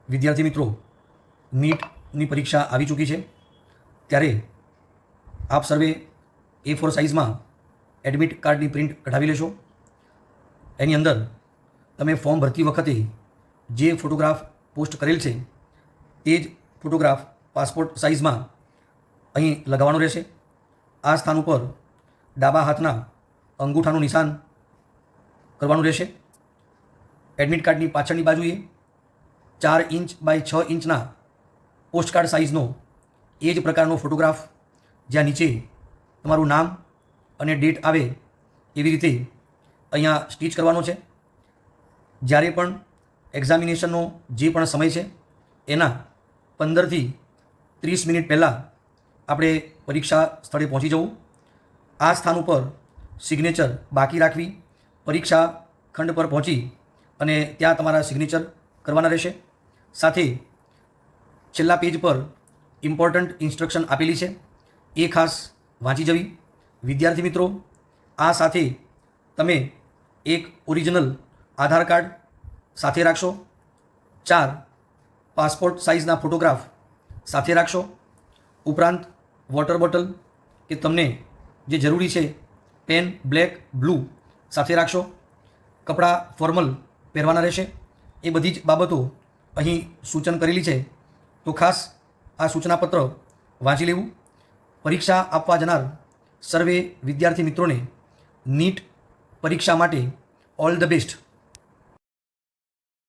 વિદ્યાર્થી મિત્રો, નીટની પરીક્ષા આવી ચૂકી છે, ત્યારે આપ સર્વે A4 સાઇઝમાં એડમિટ કાર્ડની પ્રિન્ટ કઢાવી લેશો. એની અંદર તમે ફોર્મ ભરતી વખતે જે ફોટોગ્રાફ પોસ્ટ કરેલ છે તે જ ફોટોગ્રાફ પાસપોર્ટ સાઇઝમાં અહીં લગાવવાનો રહેશે. આ સ્થાન ઉપર ડાબા હાથના અંગૂઠાનું નિશાન કરવાનું રહેશે. એડમિટ કાર્ડની પાછળની બાજુએ 4 ઇંચ બાય 6 ઇંચના પોસ્ટકાર્ડ સાઇઝનો એ જ પ્રકારનો ફોટોગ્રાફ, જ્યાં નીચે તમારું નામ અને ડેટ આવે એવી રીતે અહીંયા સ્ટીચ કરવાનો છે. જ્યારે પણ એક્ઝામિનેશનનો જે પણ સમય છે એના 15 થી 30 મિનિટ પહેલાં આપણે પરીક્ષા સ્થળે પહોંચી જવું. આ સ્થાન ઉપર સિગ્નેચર બાકી રાખવી, પરીક્ષા ખંડ પર પહોંચી અને ત્યાં તમારા સિગ્નેચર કરવાના રહેશે. સાથે છેલ્લા પેજ પર ઇમ્પોર્ટન્ટ ઇન્સ્ટ્રક્શન આપેલી છે, એ ખાસ વાંચી જવી. વિદ્યાર્થી મિત્રો, આ સાથે તમે એક ઓરિજિનલ આધાર કાર્ડ સાથે રાખશો, 4 પાસપોર્ટ સાઇઝના ફોટોગ્રાફ સાથે રાખશો. ઉપરાંત વોટર બોટલ કે તમને જે જરૂરી છે પેન બ્લેક બ્લુ સાથે રાખશો. કપડાં ફોર્મલ પહેરવાના રહેશે. એ બધી જ બાબતો અહીં સૂચન કરેલી છે, તો ખાસ આ સૂચનાપત્ર વાંચી લેવું. પરીક્ષા આપવા જનાર સર્વે વિદ્યાર્થી મિત્રોને નીટ પરીક્ષા માટે ઓલ ધ બેસ્ટ.